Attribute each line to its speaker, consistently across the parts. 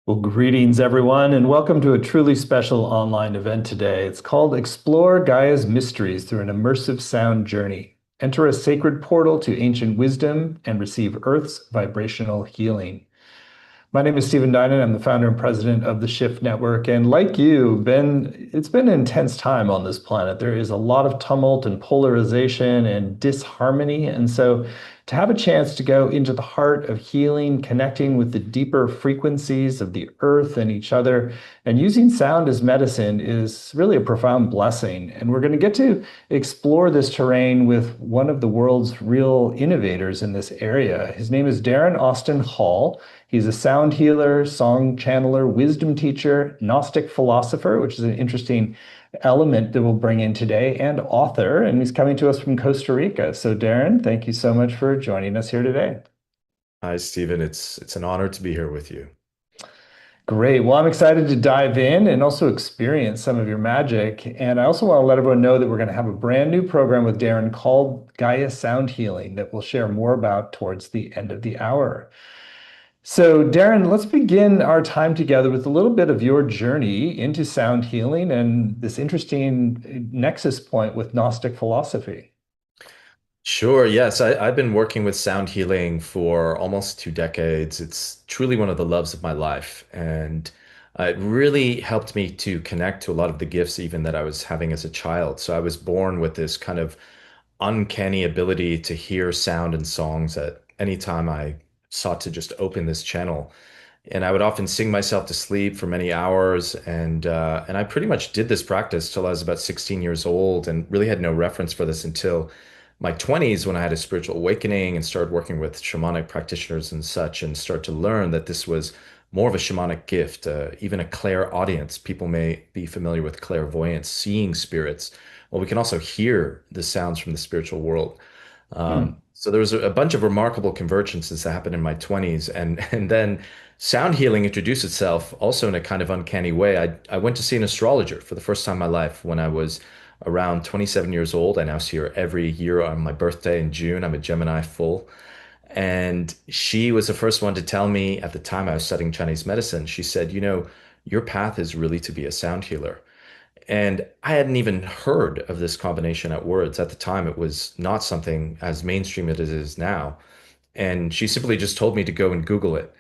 Speaker 1: Well, greetings everyone, and welcome to a truly special online event today. It's called Explore Gaia's Mysteries through an Immersive Sound Journey. Enter a sacred portal to ancient wisdom and receive Earth's vibrational healing. My name is Stephen Dinan. I'm the founder and president of the Shift Network. And like you, it's been an intense time on this planet. There is a lot of tumult and polarization and disharmony. And so to have a chance to go into the heart of healing, connecting with the deeper frequencies of the earth and each other, and using sound as medicine is really a profound blessing. And we're going to get to explore this terrain with one of the world's real innovators in this area. His name is Darren Austin Hall. He's a sound healer, song channeler, wisdom teacher, Gnostic philosopher, which is an interesting element that we'll bring in today, and author. And he's coming to us from Costa Rica. So, Darren, thank you so much for joining us here today.
Speaker 2: Hi, Stephen. It's an honor to be here with you.
Speaker 1: Great. Well, I'm excited to dive in and also experience some of your magic. And I also want to let everyone know that we're going to have a brand new program with Darren called Gaia Sound Healing that we'll share more about towards the end of the hour. So, Darren, let's begin our time together with a little bit of your journey into sound healing and this interesting nexus point with Gnostic philosophy.
Speaker 2: Sure. Yes, I've been working with sound healing for almost 2 decades. It's truly one of the loves of my life. And it really helped me to connect to a lot of the gifts even that I was having as a child. So I was born with this kind of uncanny ability to hear sound and songs at any time I sought to just open this channel. And I would often sing myself to sleep for many hours, and I pretty much did this practice till I was about 16 years old, and really had no reference for this until my 20s when I had a spiritual awakening and started working with shamanic practitioners and such, and start to learn that this was more of a shamanic gift, even a clairaudience. People may be familiar with clairvoyance, seeing spirits. Well, we can also hear the sounds from the spiritual world.
Speaker 1: Hmm.
Speaker 2: So there was a bunch of remarkable convergences that happened in my 20s, and then sound healing introduced itself also in a kind of uncanny way. I went to see an astrologer for the first time in my life when I was around 27 years old. I now see her every year on my birthday in June. I'm a Gemini full. And she was the first one to tell me at the time I was studying Chinese medicine. She said, your path is really to be a sound healer. And I hadn't even heard of this combination at words. At the time, it was not something as mainstream as it is now. And she simply just told me to go and Google it.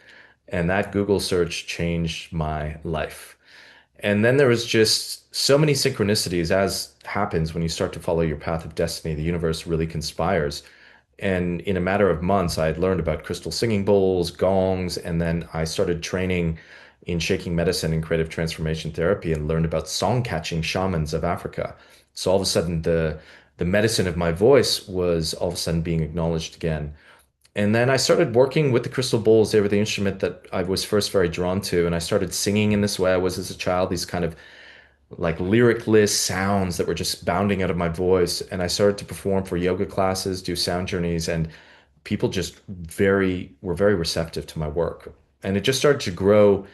Speaker 2: And that Google search changed my life. And then there was just so many synchronicities, as happens when you start to follow your path of destiny. The universe really conspires. And in a matter of months, I had learned about crystal singing bowls, gongs, and then I started training in shaking medicine and creative transformation therapy and learned about song catching shamans of Africa. So all of a sudden, the medicine of my voice was all of a sudden being acknowledged again. And then I started working with the crystal bowls. They were the instrument that I was first very drawn to. And I started singing in this way I was as a child, these kind of like lyricless sounds that were just bounding out of my voice. And I started to perform for yoga classes, do sound journeys, and people just were very receptive to my work. And it just started to grow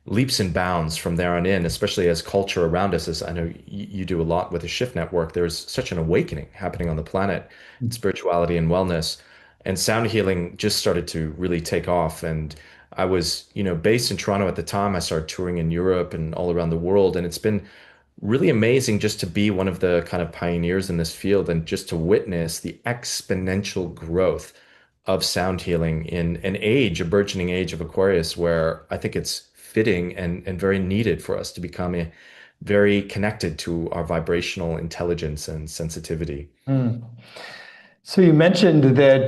Speaker 2: leaps and bounds from there on in, especially as culture around us, as I know you do a lot with the Shift Network. There's such an awakening happening on the planet, spirituality and wellness, and sound healing just started to really take off. And I was, based in Toronto at the time. I started touring in Europe and all around the world, and it's been really amazing just to be one of the kind of pioneers in this field and just to witness the exponential growth of sound healing in an age, a burgeoning age of Aquarius, where I think it's fitting and very needed for us to become very connected to our vibrational intelligence and sensitivity.
Speaker 1: Hmm. So you mentioned that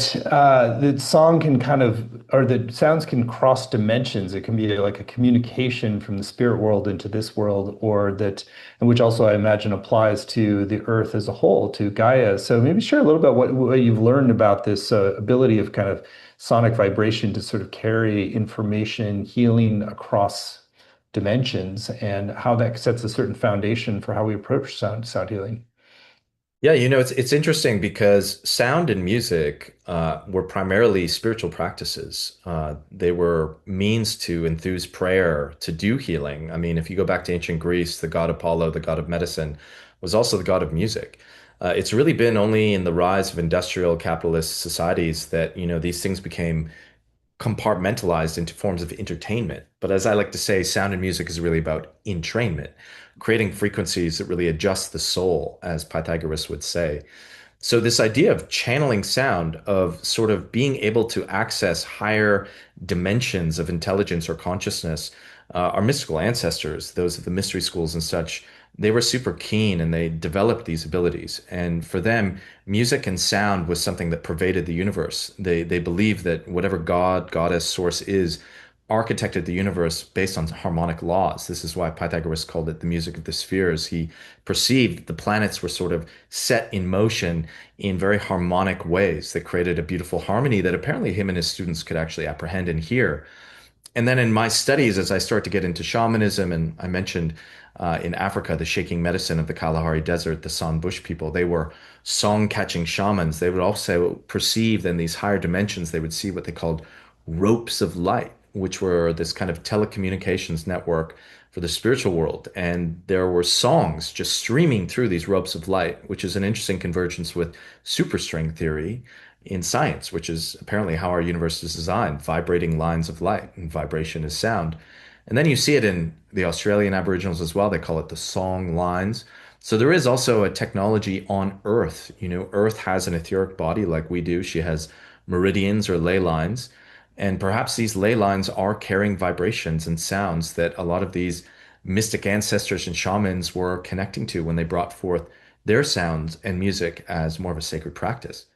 Speaker 1: that song can kind of, or that sounds can cross dimensions. It can be like a communication from the spirit world into this world, or that, and which also I imagine applies to the earth as a whole, to Gaia. So maybe share a little bit what you've learned about this ability of kind of sonic vibration to sort of carry information, healing across dimensions, and how that sets a certain foundation for how we approach sound healing.
Speaker 2: Yeah, it's interesting because sound and music were primarily spiritual practices. They were means to enthuse prayer, to do healing. I mean, if you go back to ancient Greece, the god Apollo, the god of medicine, was also the god of music. It's really been only in the rise of industrial capitalist societies that, these things became compartmentalized into forms of entertainment. But as I like to say, sound and music is really about entrainment, creating frequencies that really adjust the soul, as Pythagoras would say. So, this idea of channeling sound, of sort of being able to access higher dimensions of intelligence or consciousness, our mystical ancestors, those of the mystery schools and such, they were super keen and they developed these abilities. And for them, music and sound was something that pervaded the universe. They believed that whatever God, goddess, source is, architected the universe based on harmonic laws. This is why Pythagoras called it the music of the spheres. He perceived that the planets were sort of set in motion in very harmonic ways that created a beautiful harmony that apparently him and his students could actually apprehend and hear. And then in my studies, as I start to get into shamanism, and I mentioned in Africa, the shaking medicine of the Kalahari Desert, the San Bush people, they were song-catching shamans. They would also perceive in these higher dimensions, they would see what they called ropes of light, which were this kind of telecommunications network for the spiritual world. And there were songs just streaming through these ropes of light, which is an interesting convergence with superstring theory in science, which is apparently how our universe is designed, vibrating lines of light, and vibration is sound. And then you see it in the Australian Aboriginals as well. They call it the song lines. So there is also a technology on Earth. You know, Earth has an etheric body like we do. She has meridians or ley lines. And perhaps these ley lines are carrying vibrations and sounds that a lot of these mystic ancestors and shamans were connecting to when they brought forth their sounds and music as more of a sacred practice.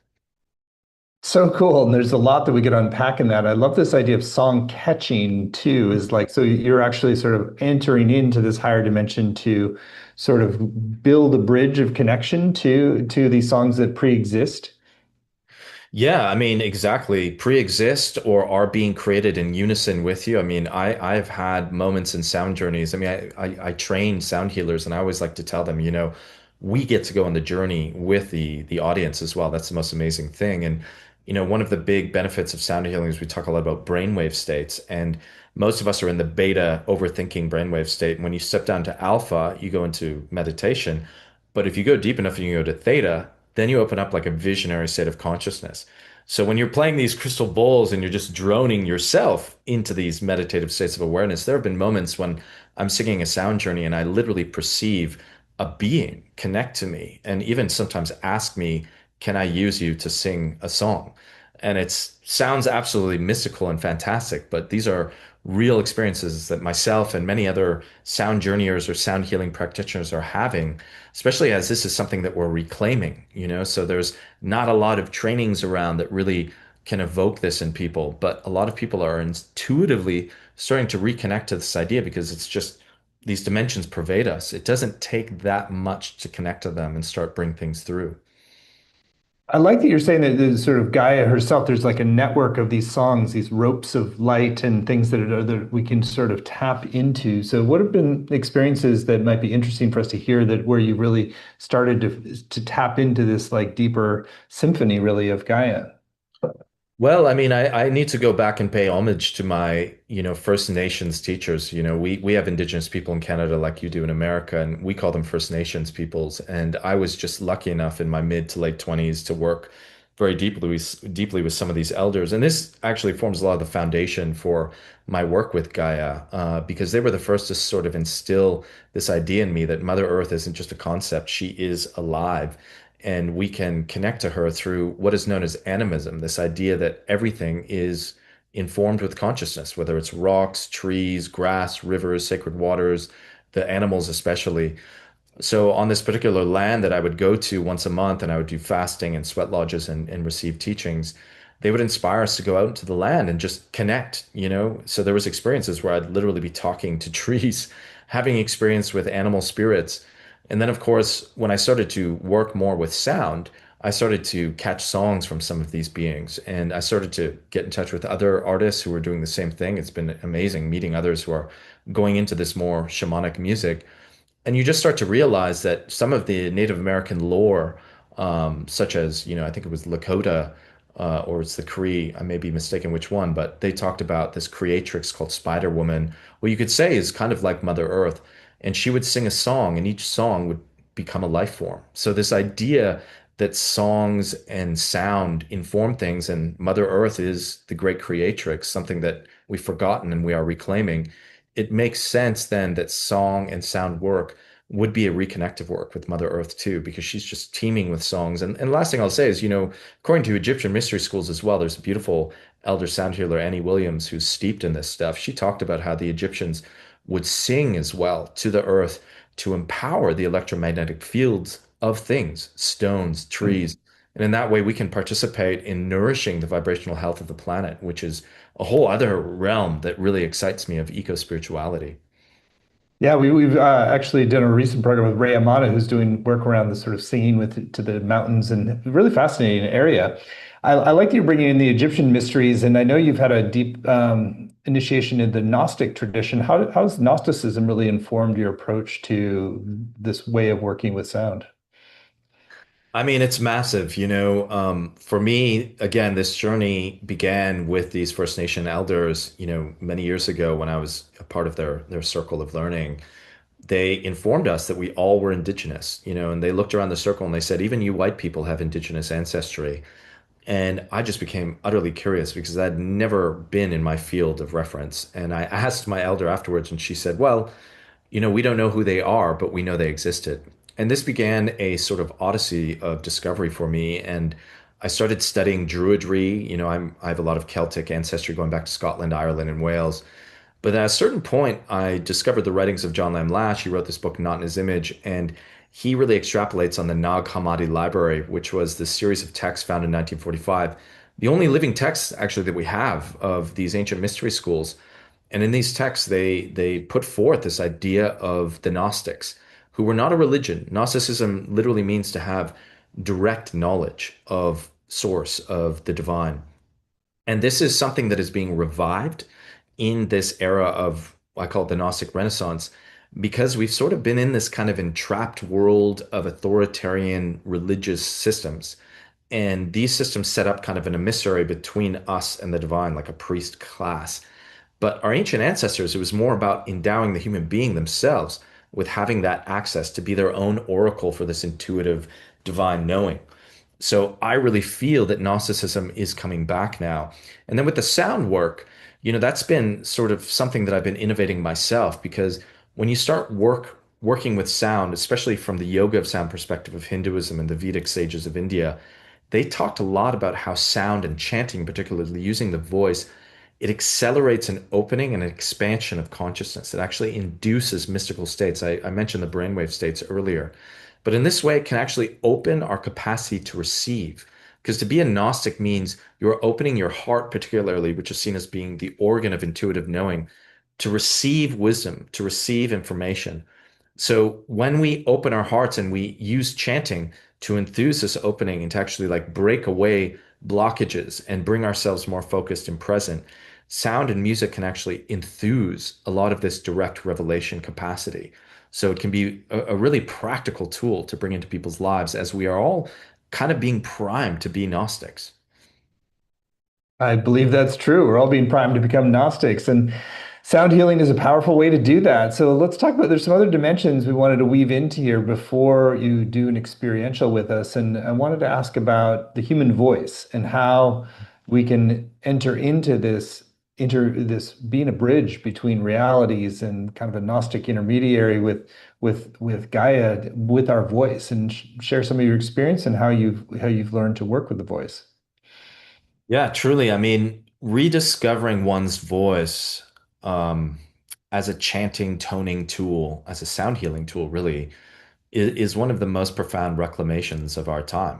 Speaker 1: So cool. And there's a lot that we could unpack in that. I love this idea of song catching too, is like, so you're actually sort of entering into this higher dimension to sort of build a bridge of connection to these songs that pre-exist.
Speaker 2: Yeah, I mean, exactly. Pre-exist or are being created in unison with you. I mean, I've had moments in sound journeys. I mean, I train sound healers, and I always like to tell them, you know, we get to go on the journey with the audience as well. That's the most amazing thing. And you know, one of the big benefits of sound healing is we talk a lot about brainwave states, and most of us are in the beta overthinking brainwave state. And when you step down to alpha, you go into meditation. But if you go deep enough and you go to theta, then you open up like a visionary state of consciousness. So when you're playing these crystal bowls and you're just droning yourself into these meditative states of awareness, there have been moments when I'm singing a sound journey and I literally perceive a being connect to me and even sometimes ask me, can I use you to sing a song? And it sounds absolutely mystical and fantastic, but these are real experiences that myself and many other sound journeyers or sound healing practitioners are having, especially as this is something that we're reclaiming, you know? So there's not a lot of trainings around that really can evoke this in people, but a lot of people are intuitively starting to reconnect to this idea because it's just these dimensions pervade us. It doesn't take that much to connect to them and start bring things through.
Speaker 1: I like that you're saying that there's sort of Gaia herself, there's like a network of these songs, these ropes of light and things that we can sort of tap into. So what have been experiences that might be interesting for us to hear that where you really started to tap into this like deeper symphony really of Gaia?
Speaker 2: Well, I mean, I need to go back and pay homage to my, you know, First Nations teachers. You know, we have Indigenous people in Canada like you do in America, and we call them First Nations peoples. And I was just lucky enough in my mid to late 20s to work very deeply with some of these elders. And this actually forms a lot of the foundation for my work with Gaia, because they were the first to sort of instill this idea in me that Mother Earth isn't just a concept, she is alive and we can connect to her through what is known as animism, this idea that everything is informed with consciousness, whether it's rocks, trees, grass, rivers, sacred waters, the animals especially. So on this particular land that I would go to once a month and I would do fasting and sweat lodges and receive teachings, they would inspire us to go out into the land and just connect, you know? So there was experiences where I'd literally be talking to trees, having experience with animal spirits. And then of course, when I started to work more with sound, I started to catch songs from some of these beings and I started to get in touch with other artists who were doing the same thing. It's been amazing meeting others who are going into this more shamanic music. And you just start to realize that some of the Native American lore, such as, you know, I think it was Lakota, or it's the Cree, I may be mistaken which one, but they talked about this creatrix called Spider Woman, what you could say is kind of like Mother Earth. And she would sing a song, and each song would become a life form. So this idea that songs and sound inform things, and Mother Earth is the great creatrix, something that we've forgotten and we are reclaiming. It makes sense then that song and sound work would be a reconnective work with Mother Earth too, because she's just teeming with songs. And last thing I'll say is, according to Egyptian mystery schools as well, there's a beautiful elder sound healer, Annie Williams, who's steeped in this stuff. She talked about how the Egyptians would sing as well to the earth to empower the electromagnetic fields of things, stones, trees. And in that way, we can participate in nourishing the vibrational health of the planet, which is a whole other realm that really excites me of eco spirituality.
Speaker 1: Yeah, we've actually done a recent program with Ray Amata, who's doing work around the sort of singing with to the mountains, and really fascinating area. I like that you're bringing in the Egyptian mysteries, and I know you've had a deep initiation in the Gnostic tradition. How's Gnosticism really informed your approach to this way of working with sound?
Speaker 2: I mean, it's massive. For me, again, this journey began with these First Nation elders, many years ago when I was a part of their circle of learning. They informed us that we all were indigenous, and they looked around the circle and they said, even you white people have indigenous ancestry. And I just became utterly curious because I'd never been in my field of reference. And I asked my elder afterwards, and she said, well, we don't know who they are, but we know they existed. And this began a sort of odyssey of discovery for me. And I started studying Druidry. I have a lot of Celtic ancestry going back to Scotland, Ireland, and Wales. But at a certain point, I discovered the writings of John Lamb Lash. He wrote this book, Not in His Image, and he really extrapolates on the Nag Hammadi Library, which was this series of texts found in 1945, the only living texts actually that we have of these ancient mystery schools. And in these texts, they put forth this idea of the Gnostics, who were not a religion. Gnosticism literally means to have direct knowledge of source of the divine. And this is something that is being revived in this era of, I call it the Gnostic Renaissance, because we've sort of been in this kind of entrapped world of authoritarian religious systems. And these systems set up kind of an emissary between us and the divine, like a priest class. But our ancient ancestors, it was more about endowing the human being themselves with having that access to be their own oracle for this intuitive divine knowing. So I really feel that Gnosticism is coming back now. And then with the sound work, that's been sort of something that I've been innovating myself because when you start working with sound, especially from the yoga of sound perspective of Hinduism and the Vedic sages of India, they talked a lot about how sound and chanting, particularly using the voice, it accelerates an opening and an expansion of consciousness. It actually induces mystical states. I mentioned the brainwave states earlier. But in this way, it can actually open our capacity to receive. Because to be a Gnostic means you're opening your heart, particularly, which is seen as being the organ of intuitive knowing, to receive wisdom, to receive information. So when we open our hearts and we use chanting to enthuse this opening and to actually like break away blockages and bring ourselves more focused and present, sound and music can actually enthuse a lot of this direct revelation capacity. So it can be a really practical tool to bring into people's lives as we are all kind of being primed to be Gnostics.
Speaker 1: I believe that's true. We're all being primed to become Gnostics, and sound healing is a powerful way to do that. So let's talk about, there's some other dimensions we wanted to weave into here before you do an experiential with us. And I wanted to ask about the human voice and how we can enter this being a bridge between realities and kind of a Gnostic intermediary with Gaia with our voice, and share some of your experience and how you've learned to work with the voice.
Speaker 2: Yeah, truly. I mean, rediscovering one's voice um, as a chanting, toning tool, as a sound healing tool, really, is one of the most profound reclamations of our time,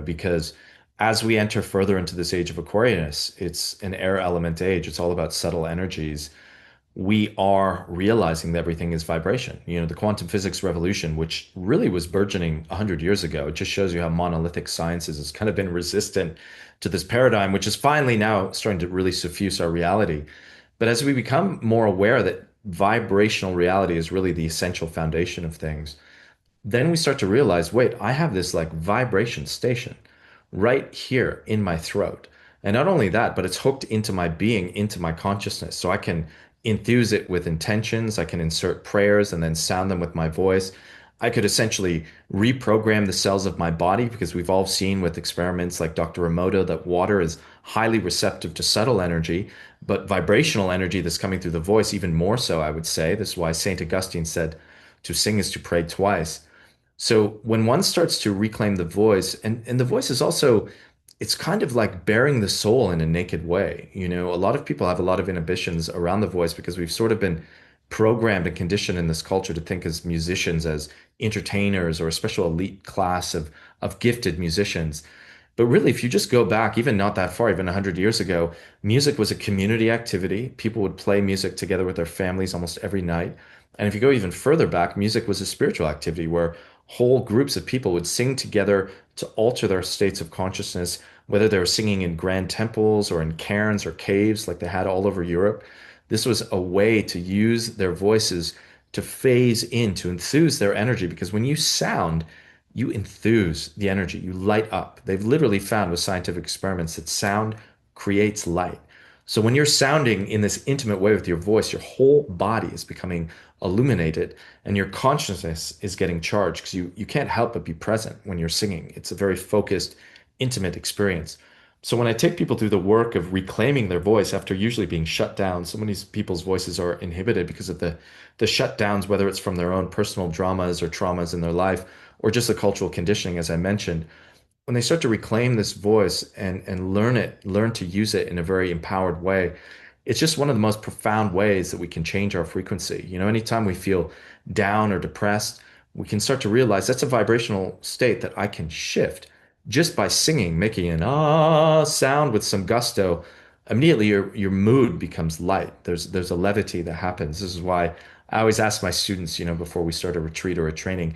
Speaker 2: because as we enter further into this age of Aquarius, it's an air element age. It's all about subtle energies. We are realizing that everything is vibration. The quantum physics revolution, which really was burgeoning 100 years ago, it just shows you how monolithic sciences has kind of been resistant to this paradigm, which is finally now starting to really suffuse our reality. But as we become more aware that vibrational reality is really the essential foundation of things, then we start to realize, wait, I have this like vibration station right here in my throat. And not only that, but it's hooked into my being, into my consciousness. So I can enthuse it with intentions. I can insert prayers and then sound them with my voice. I could essentially reprogram the cells of my body because we've all seen with experiments like Dr. Emoto that water is highly receptive to subtle energy, but vibrational energy that's coming through the voice, even more so, I would say. This is why St. Augustine said, to sing is to pray twice. So when one starts to reclaim the voice, and the voice is also, it's kind of like bearing the soul in a naked way. You know, a lot of people have a lot of inhibitions around the voice because we've sort of been programmed and conditioned in this culture to think as musicians as entertainers or a special elite class of gifted musicians. But really, if you just go back, even not that far, even 100 years ago, music was a community activity. People would play music together with their families almost every night. And if you go even further back, music was a spiritual activity where whole groups of people would sing together to alter their states of consciousness, whether they were singing in grand temples or in cairns or caves like they had all over Europe. This was a way to use their voices to phase in, to enthuse their energy, because when you sound, you enthuse the energy, you light up. They've literally found with scientific experiments that sound creates light. So when you're sounding in this intimate way with your voice, your whole body is becoming illuminated and your consciousness is getting charged because you can't help but be present when you're singing. It's a very focused, intimate experience. So when I take people through the work of reclaiming their voice after usually being shut down, so many people's voices are inhibited because of the shutdowns, whether it's from their own personal dramas or traumas in their life, or just the cultural conditioning, as I mentioned. When they start to reclaim this voice and learn to use it in a very empowered way, it's just one of the most profound ways that we can change our frequency. You know, anytime we feel down or depressed, we can start to realize that's a vibrational state that I can shift just by singing, making an ah sound with some gusto. Immediately your mood becomes light. There's a levity that happens. This is why I always ask my students, you know, before we start a retreat or a training,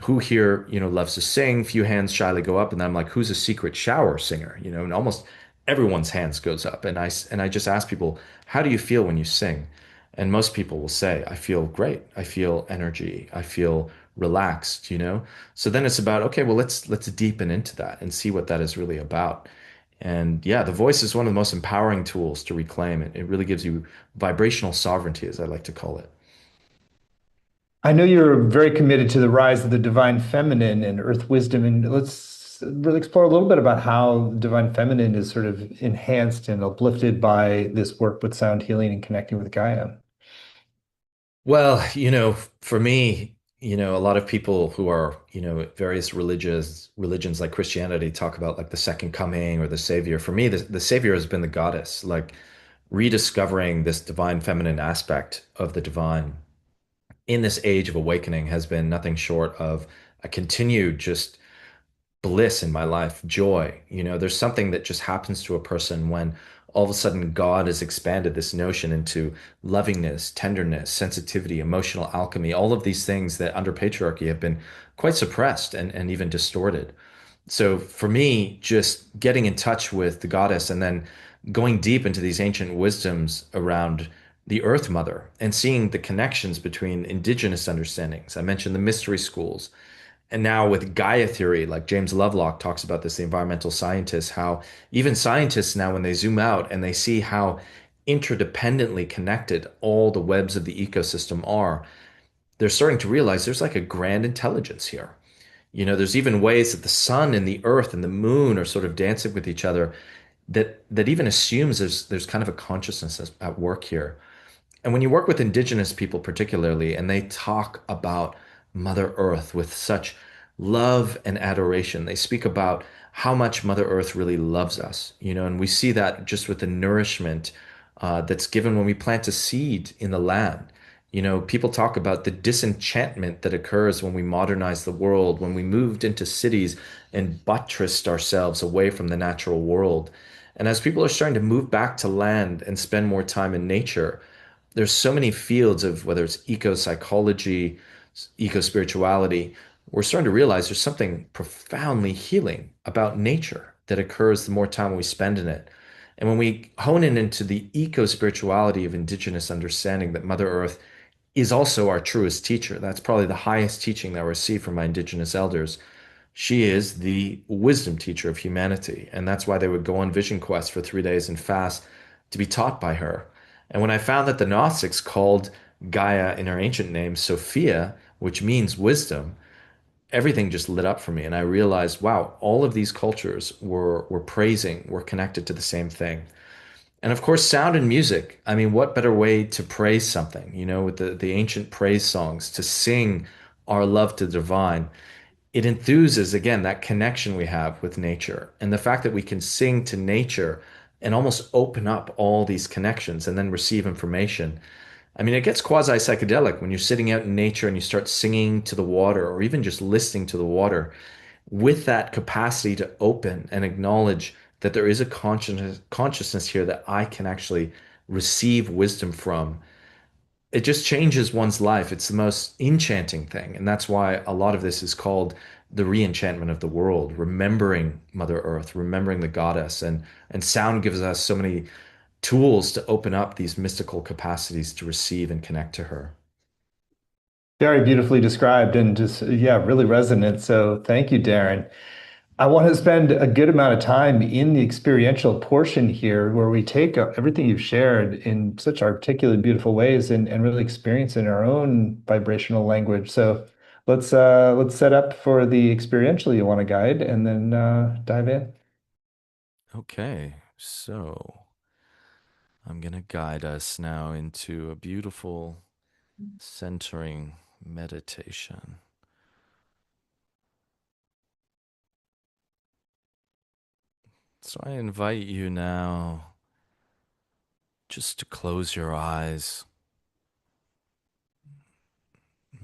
Speaker 2: who here, you know, loves to sing? Few hands shyly go up, and then I'm like, who's a secret shower singer? You know, and almost everyone's hands goes up, and I just ask people, how do you feel when you sing? And most people will say, I feel great. I feel energy. I feel relaxed, you know? So then it's about, okay, well, let's deepen into that and see what that is really about. And yeah, the voice is one of the most empowering tools to reclaim it. It really gives you vibrational sovereignty, as I like to call it.
Speaker 1: I know you're very committed to the rise of the divine feminine and earth wisdom, and let's really explore a little bit about how divine feminine is sort of enhanced and uplifted by this work with sound healing and connecting with Gaia.
Speaker 2: Well, you know, for me, you know, a lot of people who are, you know, various religions like Christianity talk about like the second coming or the savior. For me, the savior has been the goddess, like rediscovering this divine feminine aspect of the divine in this age of awakening has been nothing short of a continued just bliss in my life, joy. You know, there's something that just happens to a person when all of a sudden God has expanded this notion into lovingness, tenderness, sensitivity, emotional alchemy, all of these things that under patriarchy have been quite suppressed and even distorted. So for me, just getting in touch with the goddess and then going deep into these ancient wisdoms around the Earth Mother and seeing the connections between indigenous understandings. I mentioned the mystery schools, and now with Gaia theory, like James Lovelock talks about this, the environmental scientists, how even scientists now, when they zoom out and they see how interdependently connected all the webs of the ecosystem are, they're starting to realize there's like a grand intelligence here. You know, there's even ways that the sun and the earth and the moon are sort of dancing with each other that even assumes there's kind of a consciousness at work here. And when you work with indigenous people, particularly, and they talk about Mother Earth with such love and adoration, they speak about how much Mother Earth really loves us, you know, and we see that just with the nourishment that's given when we plant a seed in the land. You know, people talk about the disenchantment that occurs when we modernize the world, when we moved into cities and buttressed ourselves away from the natural world. And as people are starting to move back to land and spend more time in nature, there's so many fields of whether it's eco psychology, eco spirituality. We're starting to realize there's something profoundly healing about nature that occurs the more time we spend in it. And when we hone in into the eco spirituality of indigenous understanding that Mother Earth is also our truest teacher, that's probably the highest teaching that I received from my indigenous elders. She is the wisdom teacher of humanity. And that's why they would go on vision quests for 3 days and fast to be taught by her. And when I found that the Gnostics called Gaia in her ancient name Sophia, which means wisdom, everything just lit up for me. And I realized, wow, all of these cultures were praising, were connected to the same thing. And of course, sound and music. I mean, what better way to praise something, with the ancient praise songs, to sing our love to the divine. It enthuses, again, that connection we have with nature. And the fact that we can sing to nature and almost open up all these connections and then receive information. I mean, it gets quasi psychedelic when you're sitting out in nature and you start singing to the water or even just listening to the water with that capacity to open and acknowledge that there is a consciousness here that I can actually receive wisdom from. It just changes one's life. It's the most enchanting thing. And that's why a lot of this is called the re-enchantment of the world, remembering Mother Earth, remembering the goddess. And sound gives us so many tools to open up these mystical capacities to receive and connect to her.
Speaker 1: Very beautifully described and just, yeah, really resonant. So thank you, Darren. I want to spend a good amount of time in the experiential portion here where we take everything you've shared in such articulate, beautiful ways and really experience it in our own vibrational language. So let's set up for the experiential you want to guide and then dive in.
Speaker 2: Okay, so I'm going to guide us now into a beautiful centering meditation. So I invite you now just to close your eyes.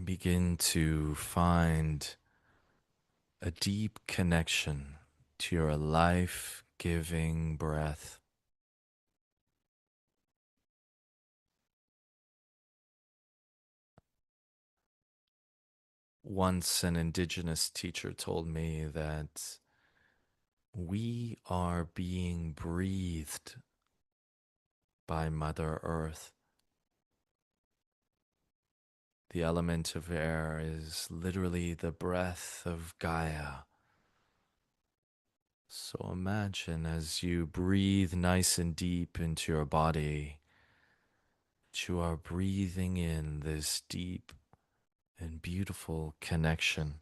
Speaker 2: Begin to find a deep connection to your life-giving breath. Once an indigenous teacher told me that we are being breathed by Mother Earth. The element of air is literally the breath of Gaia. So imagine as you breathe nice and deep into your body, that you are breathing in this deep and beautiful connection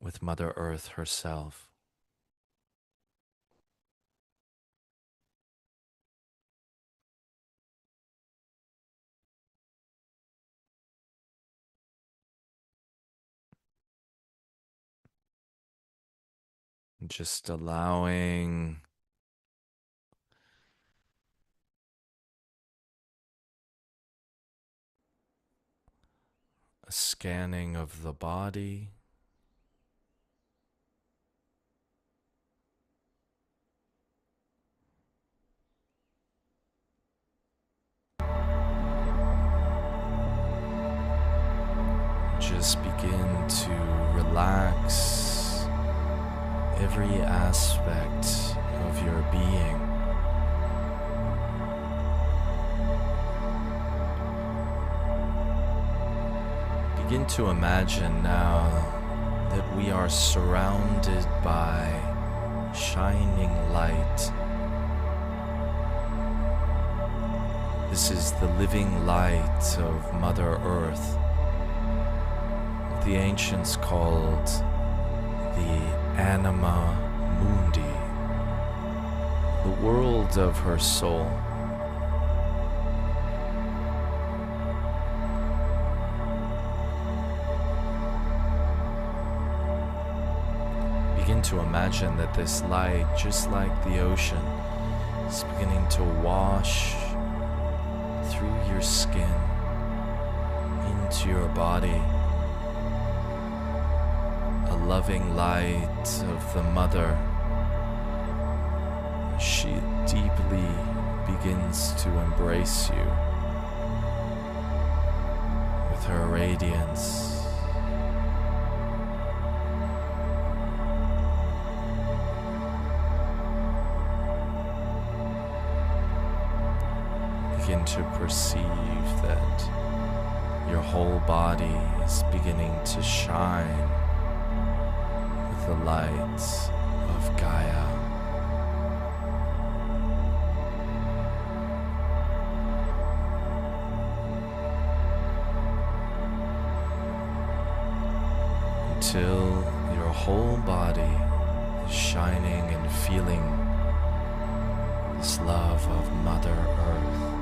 Speaker 2: with Mother Earth herself. Just allowing a scanning of the body, just begin to relax every aspect of your being. Begin to imagine now that we are surrounded by shining light. This is the living light of Mother Earth, what the ancients called the anima mundi, the world of her soul. Begin to imagine that this light, just like the ocean, is beginning to wash through your skin into your body. A loving light of the mother. She deeply begins to embrace you with her radiance. Begin to perceive that your whole body is beginning to shine with the light of Gaia.
Speaker 3: until your whole body is shining and feeling this love of Mother Earth.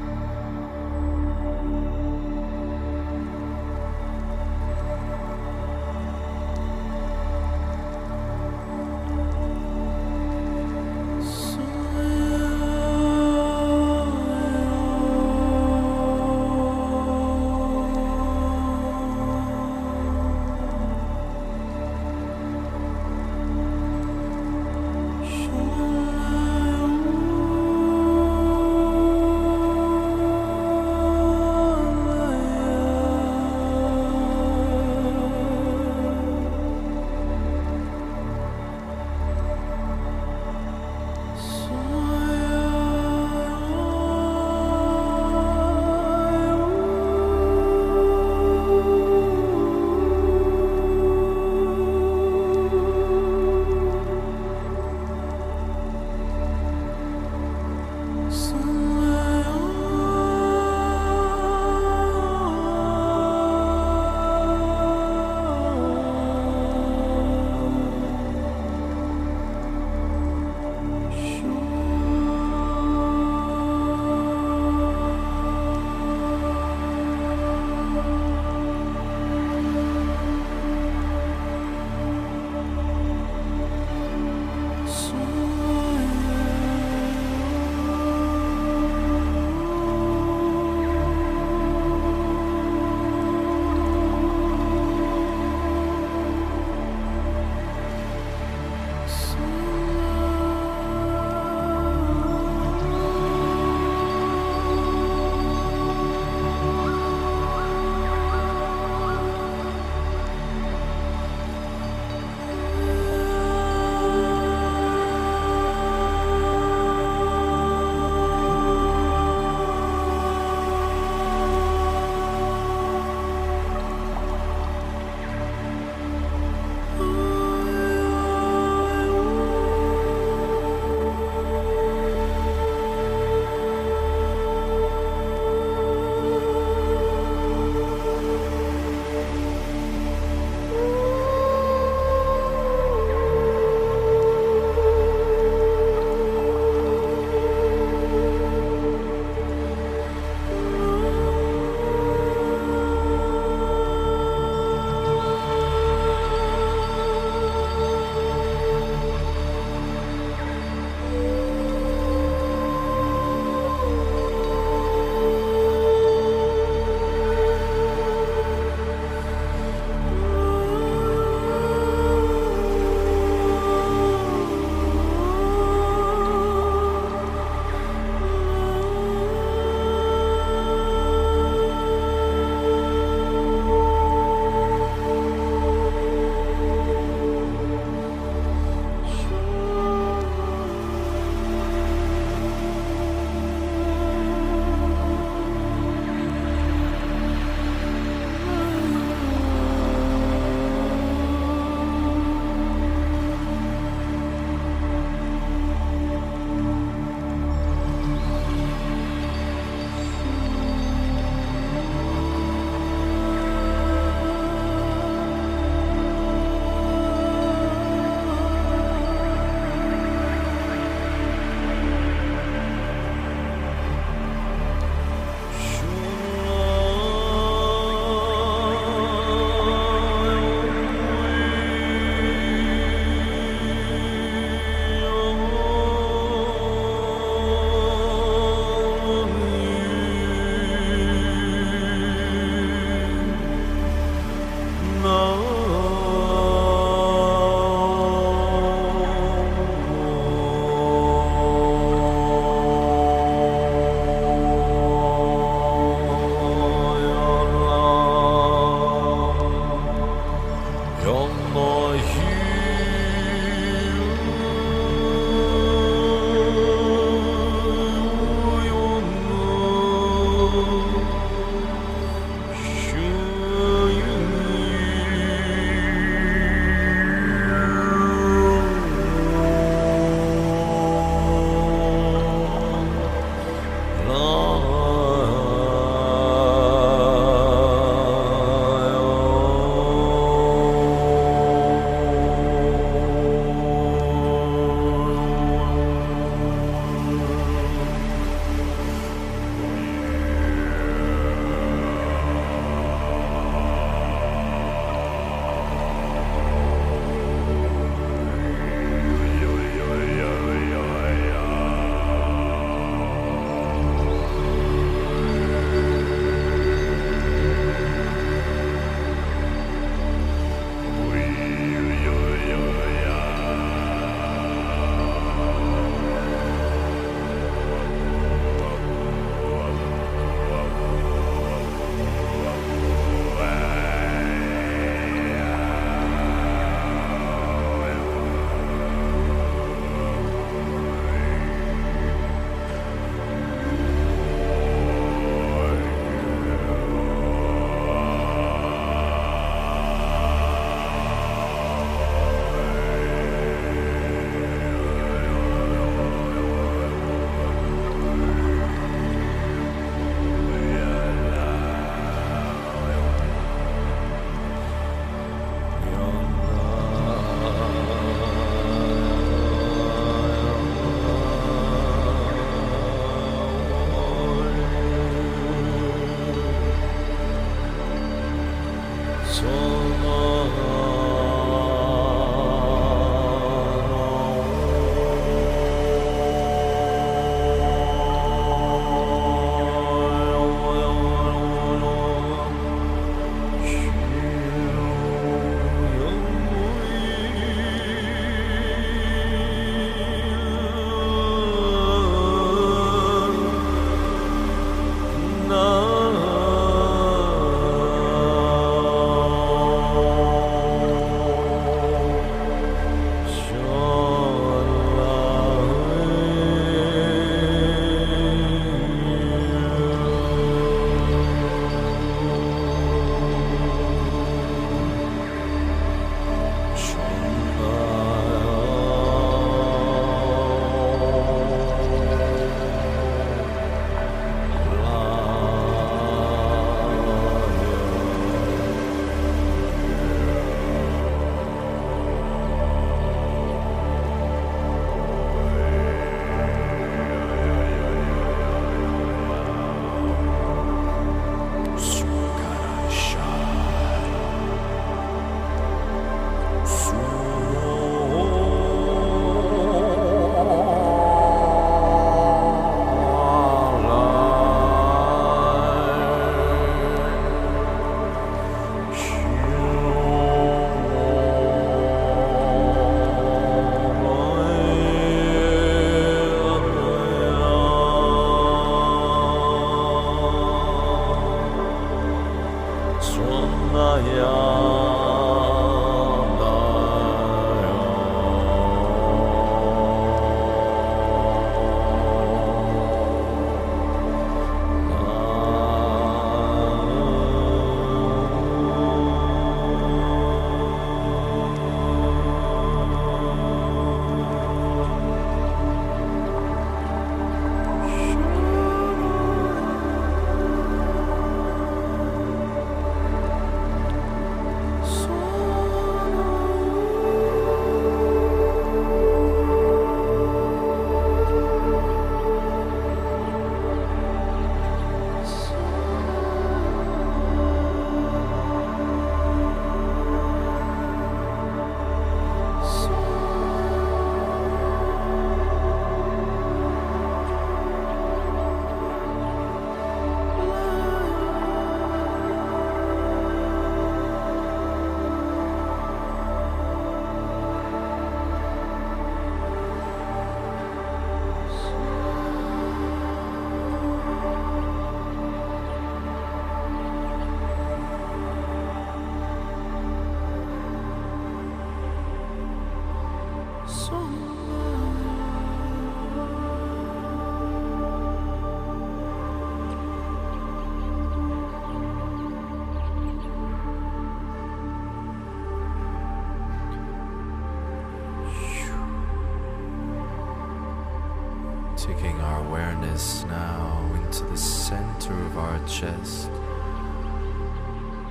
Speaker 3: Taking our awareness now into the center of our chest,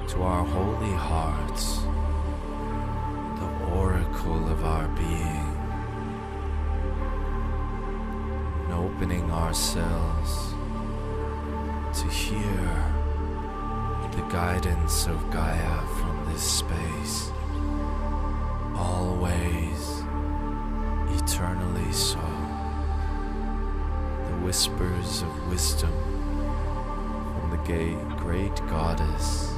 Speaker 3: to our holy hearts, the oracle of our being, and opening ourselves to hear the guidance of Gaia from this space, always, eternally so. The whispers of wisdom from the great goddess,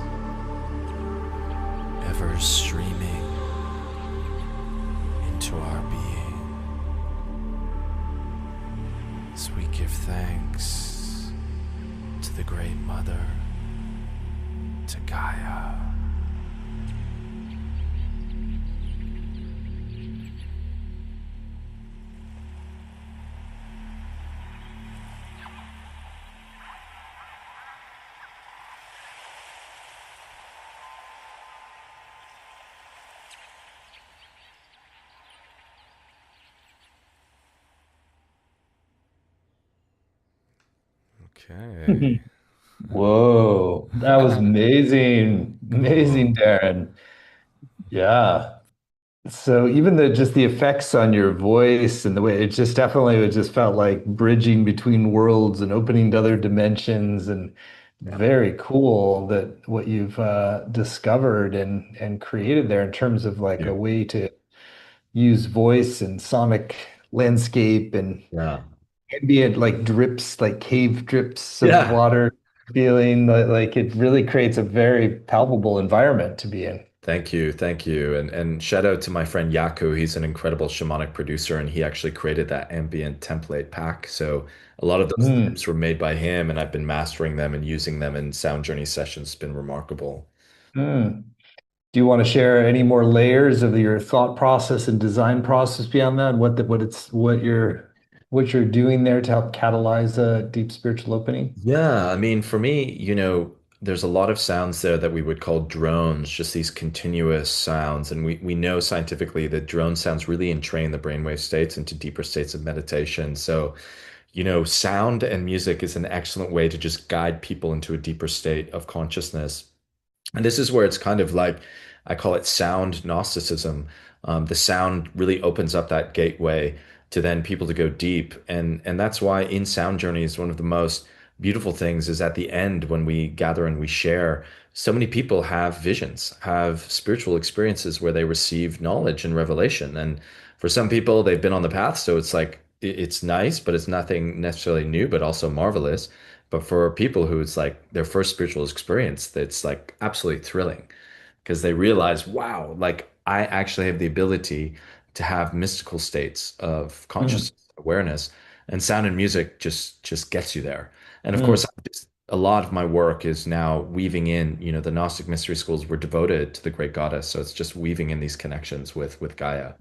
Speaker 3: ever streaming into our being, as we give thanks to the Great Mother, to Gaia. Okay.
Speaker 1: Whoa, that was amazing.
Speaker 3: Cool.
Speaker 1: Amazing, Darren. Yeah. So even just the effects on your voice and the way it just felt like bridging between worlds and opening to other dimensions, and
Speaker 2: Yeah.
Speaker 1: very cool that what you've discovered and created there in terms of like a
Speaker 2: You.
Speaker 1: way to use voice and sonic landscape and
Speaker 2: Yeah.
Speaker 1: ambient like drips, like cave drips of
Speaker 2: Yeah.
Speaker 1: water feeling like it really creates a very palpable environment to be in.
Speaker 2: Thank you, thank you. And shout out to my friend Yaku. He's an incredible shamanic producer and he actually created that ambient template pack. So a lot of those
Speaker 1: Mm,
Speaker 2: tips were made by him and I've been mastering them and using them in Sound Journey sessions. It's been remarkable.
Speaker 1: mm. Do you want to share any more layers of your thought process and design process beyond that? What you're doing there to help catalyze a deep spiritual opening?
Speaker 2: Yeah, I mean, for me, there's a lot of sounds there that we would call drones, just these continuous sounds. And we know scientifically that drone sounds really entrain the brainwave states into deeper states of meditation. So, sound and music is an excellent way to just guide people into a deeper state of consciousness. And this is where it's kind of like, I call it sound Gnosticism. The sound really opens up that gateway to then people to go deep. And that's why in Sound Journeys, one of the most beautiful things is at the end when we gather and we share, so many people have visions, have spiritual experiences where they receive knowledge and revelation. And for some people, they've been on the path. So it's like, it's nice, but it's nothing necessarily new, but also marvelous. But for people who it's like their first spiritual experience, that's like absolutely thrilling because they realize, wow, like I actually have the ability to have mystical states of
Speaker 1: Mm,
Speaker 2: consciousness, awareness, and sound and music just gets you there. And of course,
Speaker 1: mm,
Speaker 2: a lot of my work is now weaving in, the Gnostic mystery schools were devoted to the great goddess. So it's just weaving in these connections with Gaia.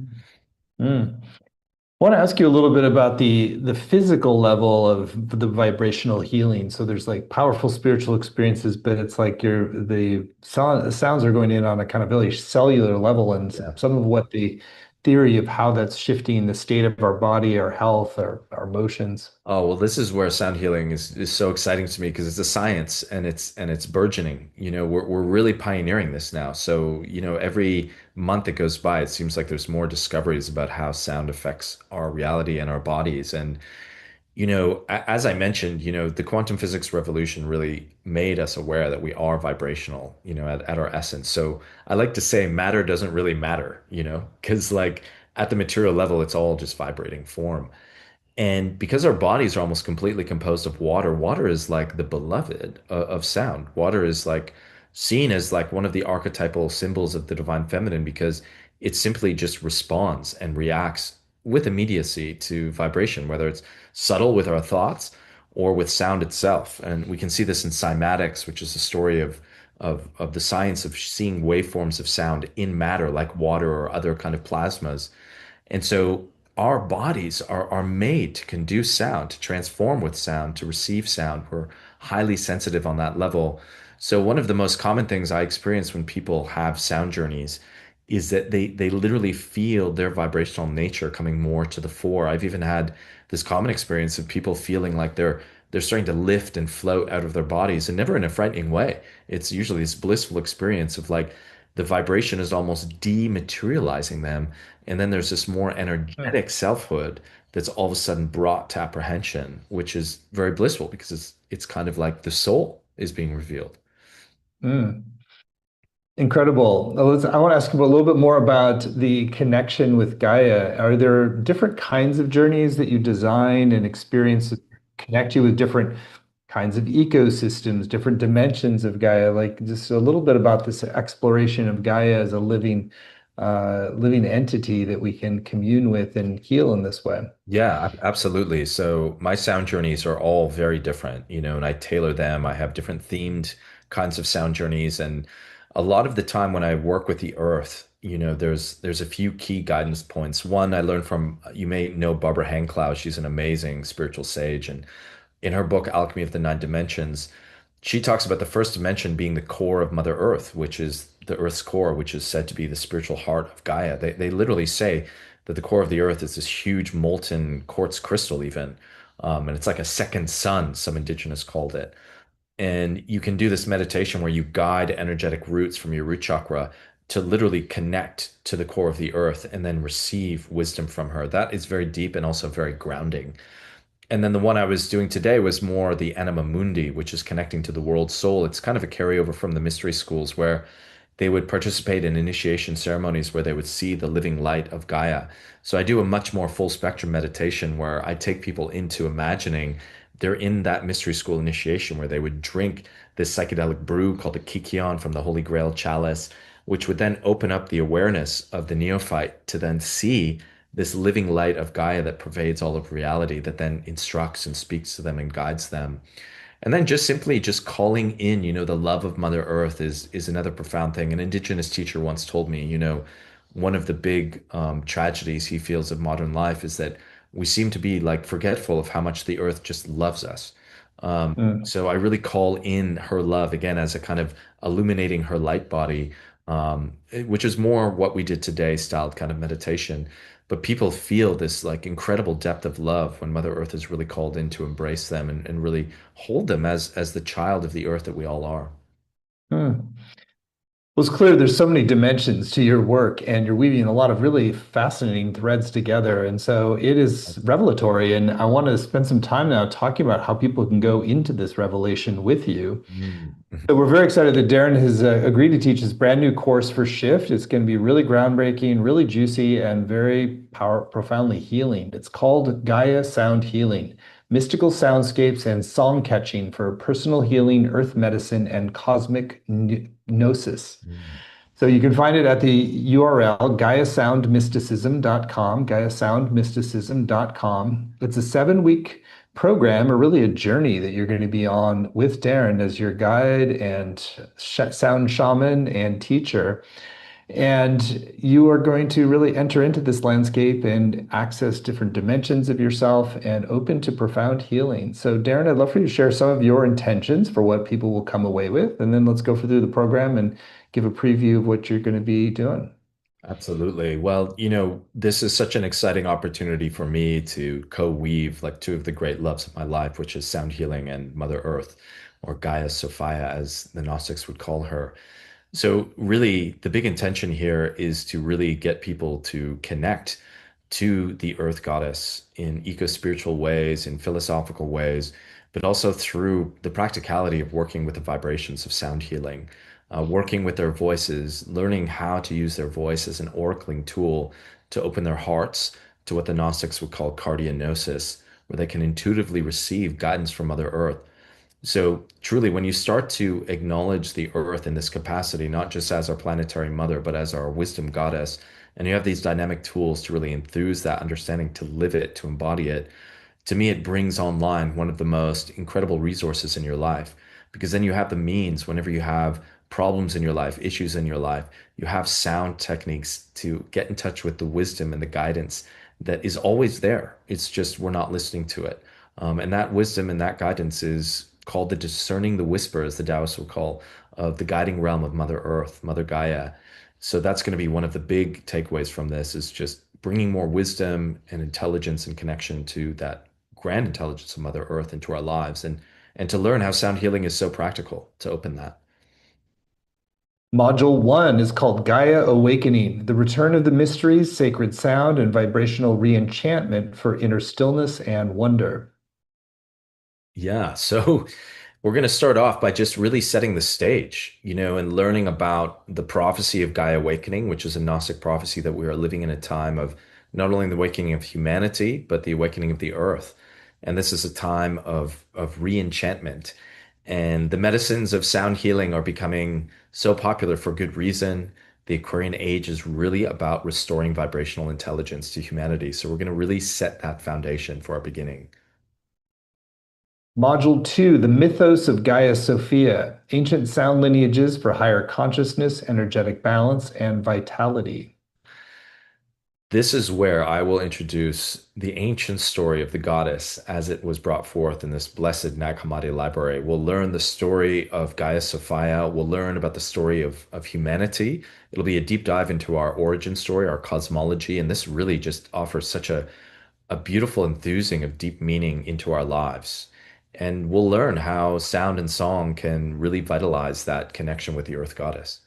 Speaker 1: Mm. I want to ask you a little bit about the physical level of the vibrational healing. So there's like powerful spiritual experiences, but it's like sounds are going in on a kind of really cellular level, and
Speaker 2: Yeah.
Speaker 1: some of what the theory of how that's shifting the state of our body, our health, our emotions.
Speaker 2: Oh, well, this is where sound healing is so exciting to me because it's a science and it's burgeoning. We're really pioneering this now. So, every month that goes by, it seems like there's more discoveries about how sound affects our reality and our bodies. And, as I mentioned, the quantum physics revolution really made us aware that we are vibrational, at our essence. So I like to say matter doesn't really matter, because like at the material level, it's all just vibrating form. And because our bodies are almost completely composed of water, water is like the beloved of sound. Water is like seen as like one of the archetypal symbols of the divine feminine because it simply just responds and reacts with immediacy to vibration, whether it's subtle with our thoughts or with sound itself. And we can see this in cymatics, which is the story of the science of seeing waveforms of sound in matter, like water or other kind of plasmas. And so our bodies are made to conduce sound, to transform with sound, to receive sound. We're highly sensitive on that level. So one of the most common things I experience when people have sound journeys is that they literally feel their vibrational nature coming more to the fore. I've even had this common experience of people feeling like they're starting to lift and float out of their bodies and never in a frightening way. It's usually this blissful experience of like the vibration is almost dematerializing them. And then there's this more
Speaker 1: Mm.
Speaker 2: energetic selfhood that's all of a sudden brought to apprehension, which is very blissful because it's kind of like the soul is being revealed.
Speaker 1: Mm. Incredible. I want to ask you a little bit more about the connection with Gaia. Are there different kinds of journeys that you design and experience that connect you with different kinds of ecosystems, different dimensions of Gaia? Like just a little bit about this exploration of Gaia as a living entity that we can commune with and heal in this way.
Speaker 2: Yeah, absolutely. So my sound journeys are all very different, and I tailor them. I have different themed kinds of sound journeys, and a lot of the time when I work with the earth, there's a few key guidance points. One, I learned from you may know Barbara Hanklau. She's an amazing spiritual sage, and in her book Alchemy of the Nine Dimensions, she talks about the first dimension being the core of Mother Earth, which is the Earth's core, which is said to be the spiritual heart of Gaia. They literally say that the core of the Earth is this huge molten quartz crystal, even. And it's like a second sun, some indigenous called it. And you can do this meditation where you guide energetic roots from your root chakra to literally connect to the core of the earth and then receive wisdom from her. That is very deep and also very grounding. And then the one I was doing today was more the Anima Mundi, which is connecting to the world soul. It's kind of a carryover from the mystery schools where they would participate in initiation ceremonies where they would see the living light of Gaia. So I do a much more full spectrum meditation where I take people into imagining they're in that mystery school initiation where they would drink this psychedelic brew called the Kikion from the Holy Grail chalice, which would then open up the awareness of the neophyte to then see this living light of Gaia that pervades all of reality, that then instructs and speaks to them and guides them. And then just simply just calling in, the love of Mother Earth is another profound thing. An indigenous teacher once told me, one of the big tragedies he feels of modern life is that we seem to be like forgetful of how much the earth just loves us.
Speaker 1: Mm.
Speaker 2: So I really call in her love again as a kind of illuminating her light body, which is more what we did today, styled kind of meditation. But people feel this like incredible depth of love when Mother Earth is really called in to embrace them and really hold them as the child of the earth that we all are.
Speaker 1: Mm. Well, it's clear there's so many dimensions to your work, and you're weaving a lot of really fascinating threads together. And so it is revelatory. And I want to spend some time now talking about how people can go into this revelation with you.
Speaker 2: Mm.
Speaker 1: So we're very excited that Darren has agreed to teach his brand new course for Shift. It's going to be really groundbreaking, really juicy, and very profoundly healing. It's called Gaia Sound Healing, Mystical Soundscapes and Song Catching for Personal Healing, Earth Medicine, and Cosmic Gnosis.
Speaker 2: Mm.
Speaker 1: So you can find it at the URL gaiasoundmysticism.com, gaiasoundmysticism.com. It's a 7-week program, or really a journey that you're going to be on with Darren as your guide and sound shaman and teacher. And you are going to really enter into this landscape and access different dimensions of yourself and open to profound healing. So, Darren, I'd love for you to share some of your intentions for what people will come away with. And then let's go through the program and give a preview of what you're going to be doing.
Speaker 2: Absolutely. Well, this is such an exciting opportunity for me to co-weave like two of the great loves of my life, which is sound healing and Mother Earth, or Gaia Sophia, as the Gnostics would call her. So, really, the big intention here is to really get people to connect to the Earth Goddess in eco-spiritual ways, in philosophical ways, but also through the practicality of working with the vibrations of sound healing, working with their voices, learning how to use their voice as an oracling tool to open their hearts to what the Gnostics would call cardiognosis, where they can intuitively receive guidance from Mother Earth. So truly, when you start to acknowledge the earth in this capacity, not just as our planetary mother, but as our wisdom goddess, and you have these dynamic tools to really enthuse that understanding, to live it, to embody it, to me, it brings online one of the most incredible resources in your life. Because then you have the means whenever you have problems in your life, issues in your life, you have sound techniques to get in touch with the wisdom and the guidance that is always there. It's just we're not listening to it. And that wisdom and that guidance is called the discerning the whisper, as the Taoists will call, of the guiding realm of Mother Earth, Mother Gaia. So that's going to be one of the big takeaways from this is just bringing more wisdom and intelligence and connection to that grand intelligence of Mother Earth into our lives, and to learn how sound healing is so practical to open that.
Speaker 1: Module 1 is called Gaia Awakening, the return of the mysteries, sacred sound, and vibrational reenchantment for inner stillness and wonder.
Speaker 2: Yeah, so we're going to start off by just really setting the stage, and learning about the prophecy of Gaia awakening, which is a Gnostic prophecy that we are living in a time of not only the awakening of humanity, but the awakening of the earth. And this is a time of re-enchantment. And the medicines of sound healing are becoming so popular for good reason. The Aquarian age is really about restoring vibrational intelligence to humanity. So we're going to really set that foundation for our beginning.
Speaker 1: Module 2, the mythos of Gaia Sophia, ancient sound lineages for higher consciousness, energetic balance, and vitality.
Speaker 2: This is where I will introduce the ancient story of the goddess as it was brought forth in this blessed Nag Hammadi library. We'll learn the story of Gaia Sophia. We'll learn about the story of humanity. It'll be a deep dive into our origin story, our cosmology, and this really just offers such a beautiful enthusing of deep meaning into our lives. And we'll learn how sound and song can really vitalize that connection with the Earth Goddess.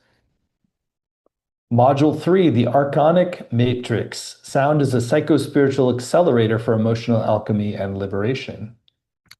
Speaker 1: Module 3, the Archonic Matrix. Sound is a psychospiritual accelerator for emotional alchemy and liberation.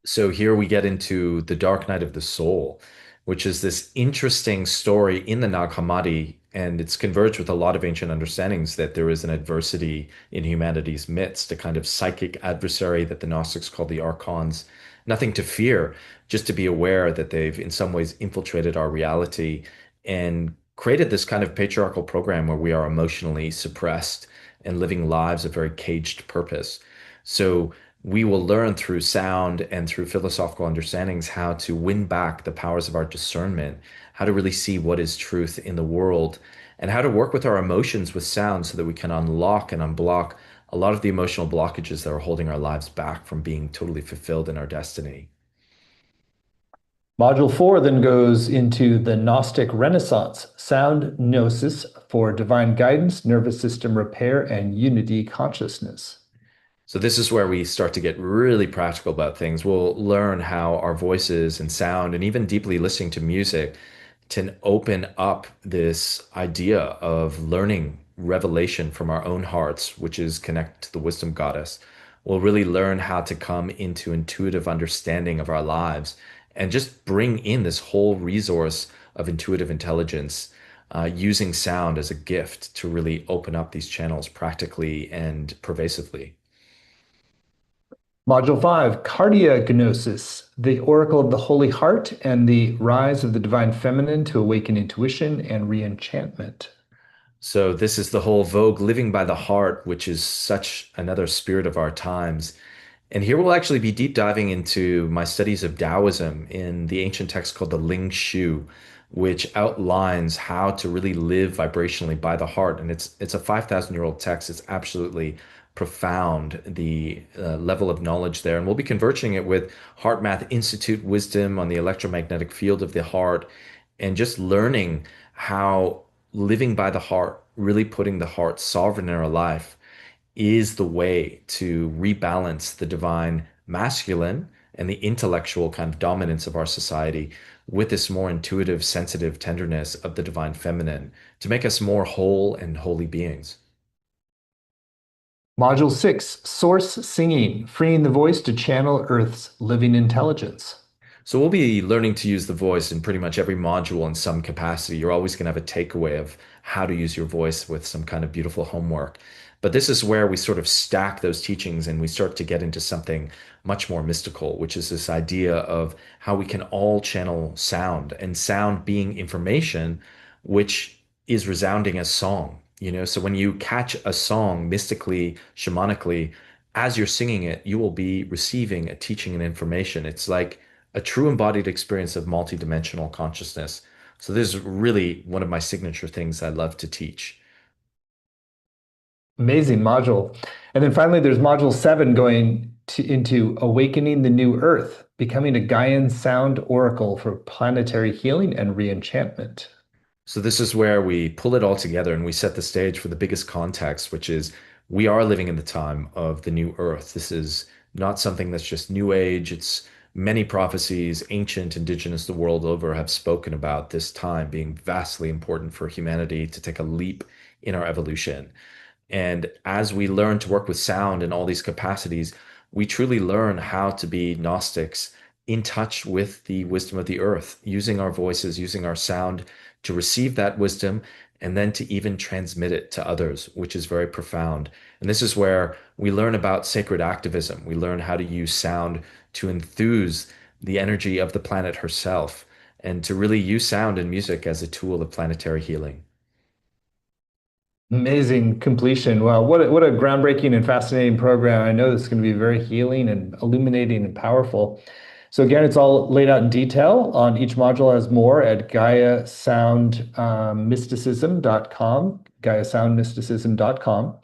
Speaker 2: So here we get into the Dark Night of the Soul, which is this interesting story in the Nag Hammadi, and it's converged with a lot of ancient understandings that there is an adversity in humanity's midst, a kind of psychic adversary that the Gnostics call the archons. Nothing to fear, just to be aware that they've in some ways infiltrated our reality and created this kind of patriarchal program where we are emotionally suppressed and living lives of very caged purpose. So we will learn through sound and through philosophical understandings how to win back the powers of our discernment, how to really see what is truth in the world, and how to work with our emotions with sound so that we can unlock and unblock a lot of the emotional blockages that are holding our lives back from being totally fulfilled in our destiny.
Speaker 1: Module 4 then goes into the Gnostic Renaissance, sound gnosis for divine guidance, nervous system repair, and unity consciousness.
Speaker 2: So this is where we start to get really practical about things. We'll learn how our voices and sound and even deeply listening to music can open up this idea of learning revelation from our own hearts, which is connected to the wisdom goddess. We'll really learn how to come into intuitive understanding of our lives and just bring in this whole resource of intuitive intelligence, using sound as a gift to really open up these channels practically and pervasively.
Speaker 1: Module 5, Cardiognosis, the Oracle of the Holy Heart and the rise of the divine feminine to awaken intuition and reenchantment.
Speaker 2: So this is the whole vogue living by the heart, which is such another spirit of our times. And here we'll actually be deep diving into my studies of Taoism in the ancient text called the Ling Shu, which outlines how to really live vibrationally by the heart. And it's a 5,000-year-old text. It's absolutely profound, the level of knowledge there. And we'll be converging it with Heart Math Institute wisdom on the electromagnetic field of the heart and just learning how living by the heart, really putting the heart sovereign in our life is the way to rebalance the divine masculine and the intellectual kind of dominance of our society with this more intuitive, sensitive tenderness of the divine feminine to make us more whole and holy beings.
Speaker 1: Module 6, Source Singing, freeing the voice to channel Earth's living intelligence.
Speaker 2: So we'll be learning to use the voice in pretty much every module in some capacity. You're always going to have a takeaway of how to use your voice with some kind of beautiful homework. But this is where we sort of stack those teachings and we start to get into something much more mystical, which is this idea of how we can all channel sound and sound being information, which is resounding as song. So when you catch a song mystically, shamanically, as you're singing it, you will be receiving a teaching and information. It's like a true embodied experience of multidimensional consciousness. So this is really one of my signature things I love to teach.
Speaker 1: Amazing module. And then finally, there's module 7 into awakening the new Earth, becoming a Gaian sound oracle for planetary healing and reenchantment.
Speaker 2: So this is where we pull it all together and we set the stage for the biggest context, which is we are living in the time of the new earth. This is not something that's just new age. It's many prophecies, ancient, indigenous, the world over have spoken about this time being vastly important for humanity to take a leap in our evolution. And as we learn to work with sound in all these capacities, we truly learn how to be Gnostics in touch with the wisdom of the earth, using our voices, using our sound to receive that wisdom and then to even transmit it to others, which is very profound. And this is where we learn about sacred activism. We learn how to use sound to enthuse the energy of the planet herself and to really use sound and music as a tool of planetary healing.
Speaker 1: Amazing completion. Wow, what a groundbreaking and fascinating program. I know this is going to be very healing and illuminating and powerful. So again, it's all laid out in detail on each module as more at GaiaSoundMysticism.com, GaiaSoundMysticism.com.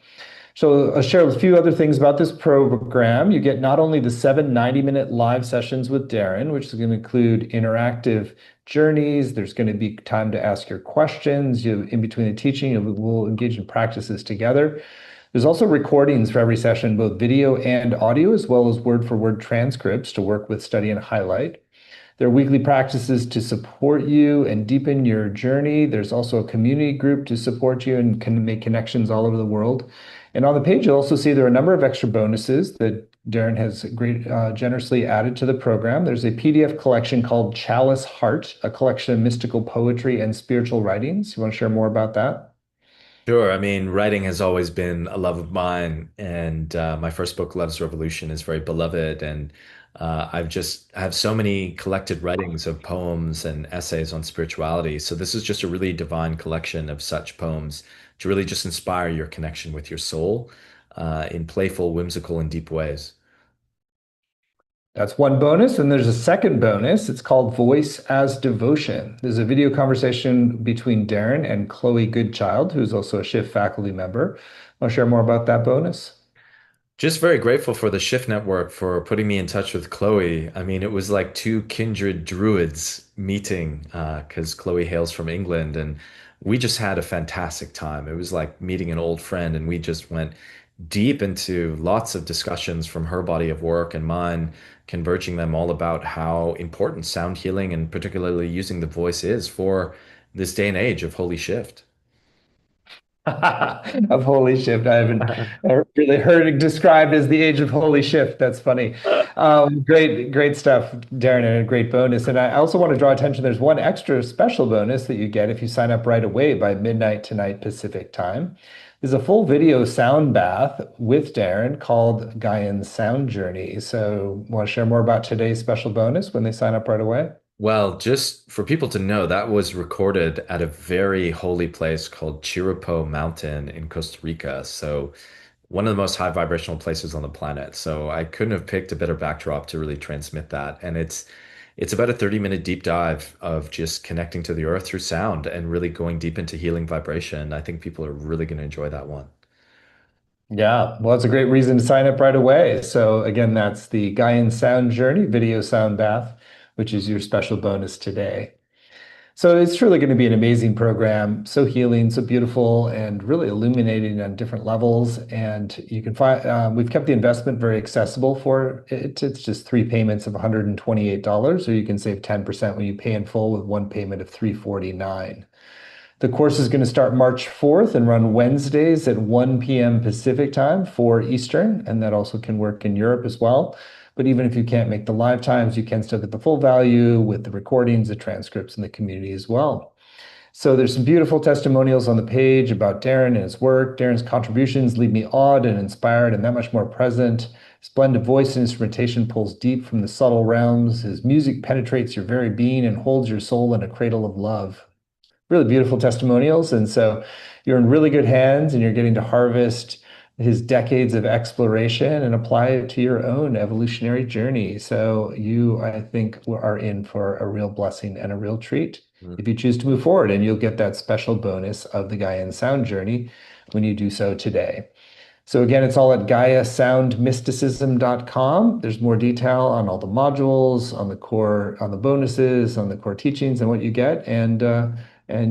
Speaker 1: So I'll share a few other things about this program. You get not only the 7 90-minute live sessions with Darren, which is going to include interactive journeys. There's going to be time to ask your questions. In between the teaching, we'll engage in practices together. There's also recordings for every session, both video and audio, as well as word-for-word transcripts to work with, study, and highlight. There are weekly practices to support you and deepen your journey. There's also a community group to support you and can make connections all over the world. And on the page, you'll also see there are a number of extra bonuses that Darren has generously added to the program. There's a PDF collection called Chalice Heart, a collection of mystical poetry and spiritual writings. You want to share more about that?
Speaker 2: Sure. I mean, writing has always been a love of mine, and my first book, Love's Revolution, is very beloved. And I have so many collected writings of poems and essays on spirituality. So this is just a really divine collection of such poems to really just inspire your connection with your soul in playful, whimsical, and deep ways.
Speaker 1: That's one bonus. And there's a second bonus. It's called Voice as Devotion. There's a video conversation between Darren and Chloe Goodchild, who's also a Shift faculty member. I'll share more about that bonus.
Speaker 2: Just very grateful for the Shift Network for putting me in touch with Chloe. I mean, it was like two kindred druids meeting because Chloe hails from England, and we just had a fantastic time. It was like meeting an old friend, and we just went deep into lots of discussions from her body of work and mine, converging them all about how important sound healing and particularly using the voice is for this day and age of Holy Shift.
Speaker 1: Of Holy Shift. I haven't really heard it described as the age of Holy Shift. That's funny. Great stuff, Darren, and a great bonus. And I also want to draw attention. There's one extra special bonus that you get if you sign up right away by midnight tonight Pacific time. There's a full video sound bath with Darren called Gaian Sound Journey. So want to share more about today's special bonus when they sign up right away?
Speaker 2: Well, just for people to know, that was recorded at a very holy place called Chirripó Mountain in Costa Rica. So one of the most high vibrational places on the planet. So I couldn't have picked a better backdrop to really transmit that. And it's about a 30-minute deep dive of just connecting to the earth through sound and really going deep into healing vibration. I think people are really going to enjoy that one.
Speaker 1: Yeah, well, it's a great reason to sign up right away. So again, that's the Gaian Sound Journey video sound bath, which is your special bonus today. So it's truly going to be an amazing program, so healing, so beautiful, and really illuminating on different levels. And you can find we've kept the investment very accessible for it. It's just three payments of $128, or you can save 10% when you pay in full with one payment of $349. The course is going to start March 4th and run Wednesdays at 1 p.m. Pacific time, 4 Eastern, and that also can work in Europe as well. But even if you can't make the live times, you can still get the full value with the recordings, the transcripts, and the community as well. So there's some beautiful testimonials on the page about Darren and his work. Darren's contributions leave me awed and inspired and that much more present. His blended voice and instrumentation pulls deep from the subtle realms. His music penetrates your very being and holds your soul in a cradle of love. Really beautiful testimonials. And so you're in really good hands and you're getting to harvest his decades of exploration and apply it to your own evolutionary journey. So you, I think, are in for a real blessing and a real treat if you choose to move forward. And you'll get that special bonus of the Gaian Sound Journey when you do so today. So again, it's all at GaiaSoundMysticism.com. There's more detail on all the modules, on the core, on the bonuses, on the core teachings, and what you get. And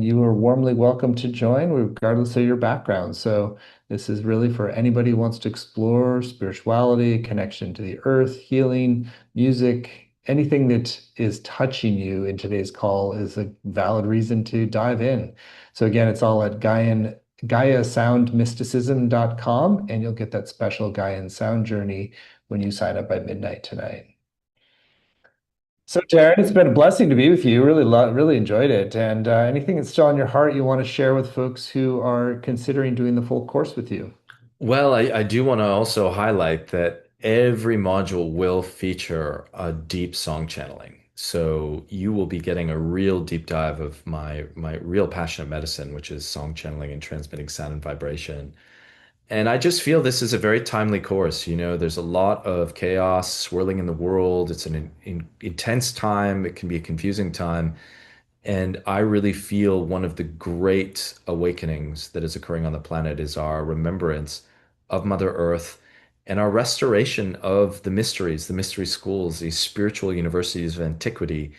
Speaker 1: you are warmly welcome to join, regardless of your background. So this is really for anybody who wants to explore spirituality, connection to the earth, healing, music, anything that is touching you in today's call is a valid reason to dive in. So again, it's all at GaiaSoundMysticism.com, and you'll get that special Gaian sound journey when you sign up by midnight tonight. So, Darren, it's been a blessing to be with you. Really enjoyed it. And anything that's still on your heart you want to share with folks who are considering doing the full course with you?
Speaker 2: Well, I do want to also highlight that every module will feature a deep song channeling. So you will be getting a real deep dive of my real passion of medicine, which is song channeling and transmitting sound and vibration. And I just feel this is a very timely course. You know, there's a lot of chaos swirling in the world. It's an intense time. It can be a confusing time. And I really feel one of the great awakenings that is occurring on the planet is our remembrance of Mother Earth and our restoration of the mysteries, the mystery schools, these spiritual universities of antiquity.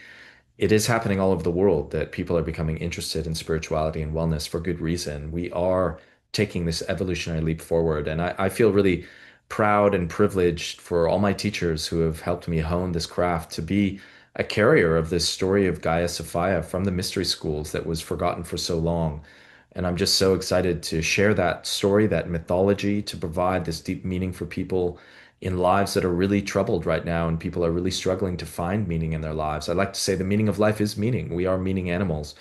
Speaker 2: It is happening all over the world that people are becoming interested in spirituality and wellness for good reason. We are taking this evolutionary leap forward. And I feel really proud and privileged for all my teachers who have helped me hone this craft to be a carrier of this story of Gaia Sophia from the mystery schools that was forgotten for so long. And I'm just so excited to share that story, that mythology, to provide this deep meaning for people in lives that are really troubled right now and people are really struggling to find meaning in their lives. I like to say the meaning of life is meaning. We are meaning animals.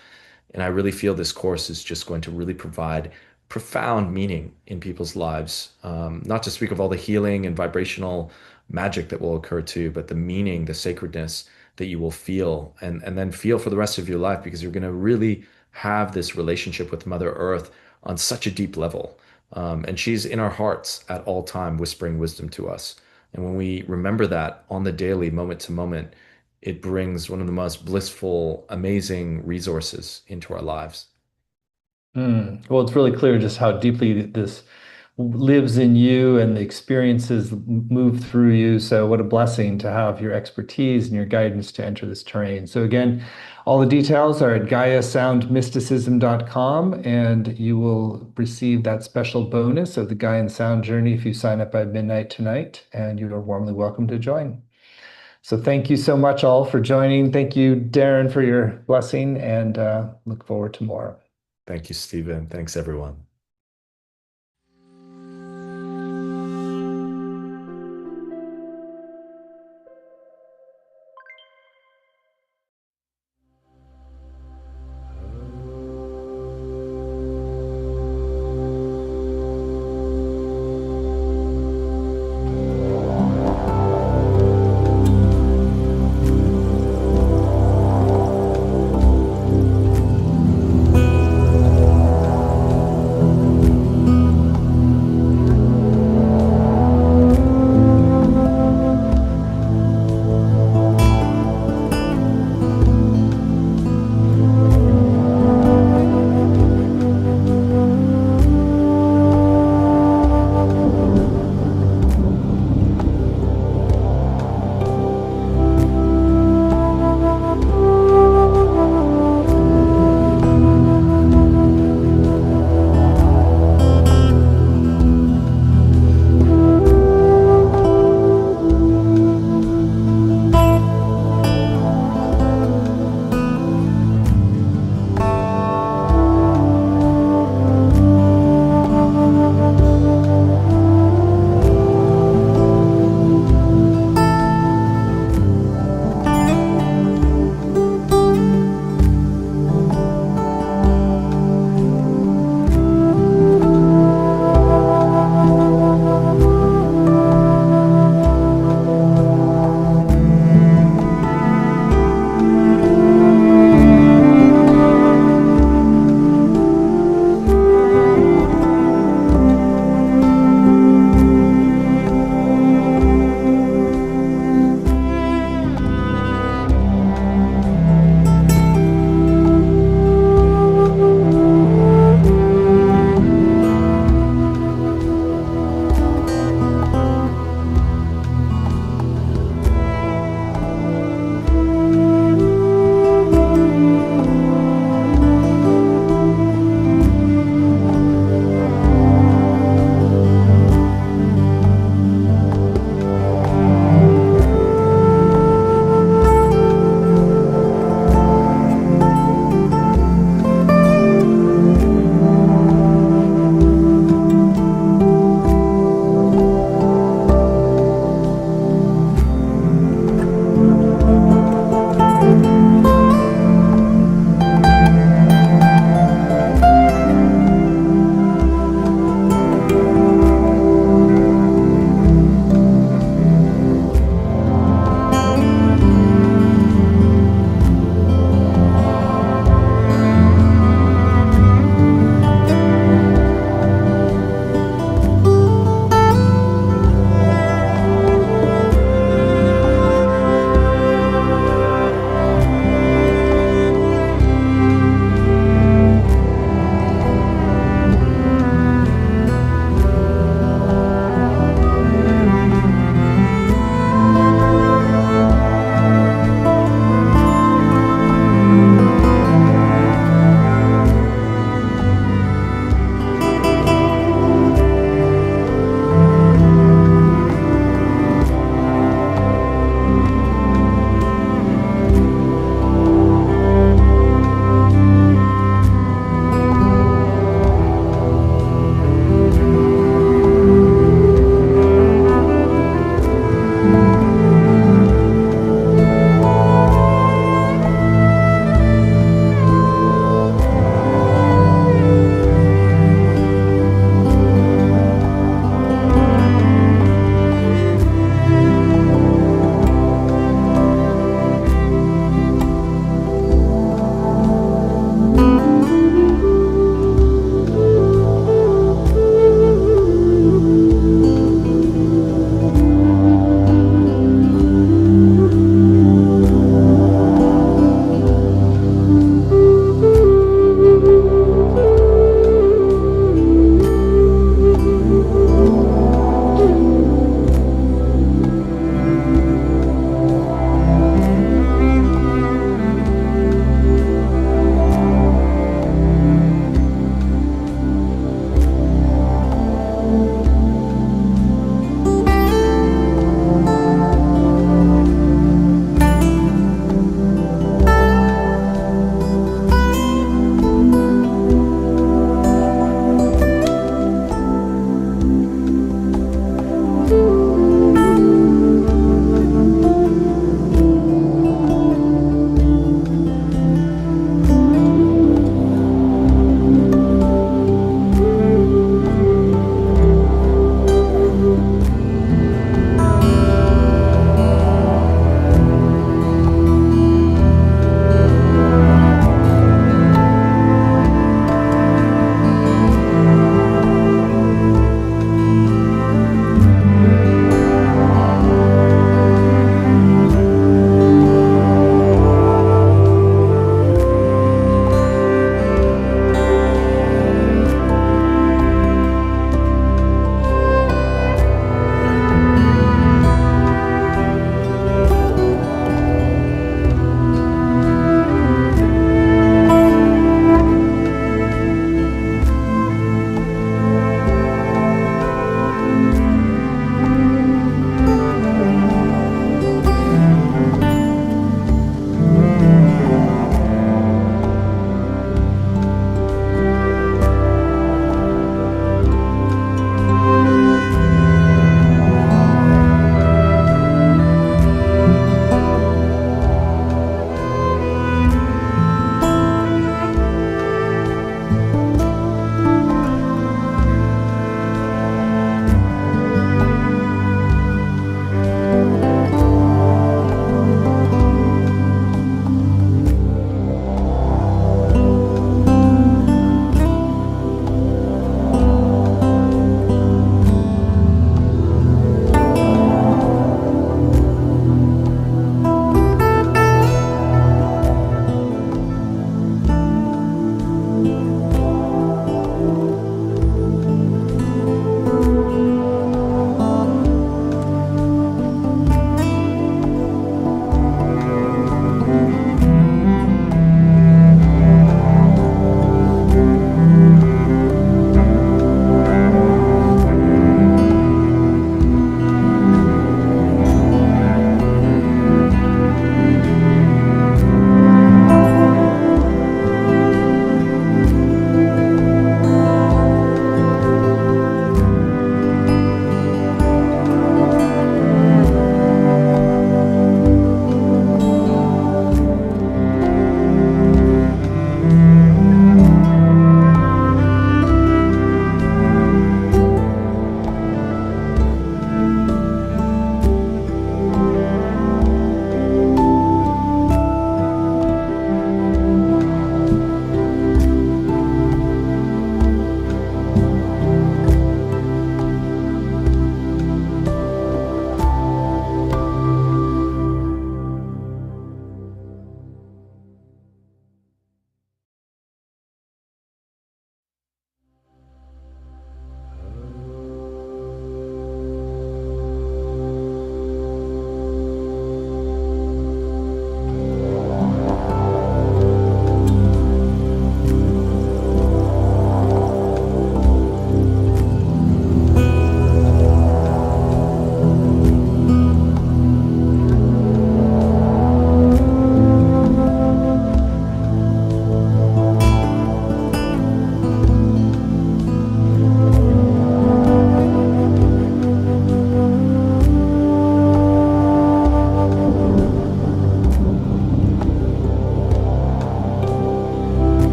Speaker 2: And I really feel this course is just going to really provide profound meaning in people's lives. Not to speak of all the healing and vibrational magic that will occur too, but the meaning, the sacredness that you will feel and then feel for the rest of your life because you're going to really have this relationship with Mother Earth on such a deep level. And she's in our hearts at all time, whispering wisdom to us. And when we remember that on the daily, moment to moment, it brings one of the most blissful, amazing resources into our lives.
Speaker 1: Well, it's really clear just how deeply this lives in you and the experiences move through you. So what a blessing to have your expertise and your guidance to enter this terrain. So again, all the details are at GaiaSoundMysticism.com, and you will receive that special bonus of the Gaian Sound Journey if you sign up by midnight tonight, and you are warmly welcome to join. So thank you so much all for joining. Thank you, Darren, for your blessing, and look forward to more.
Speaker 2: Thank you, Stephen. Thanks, everyone.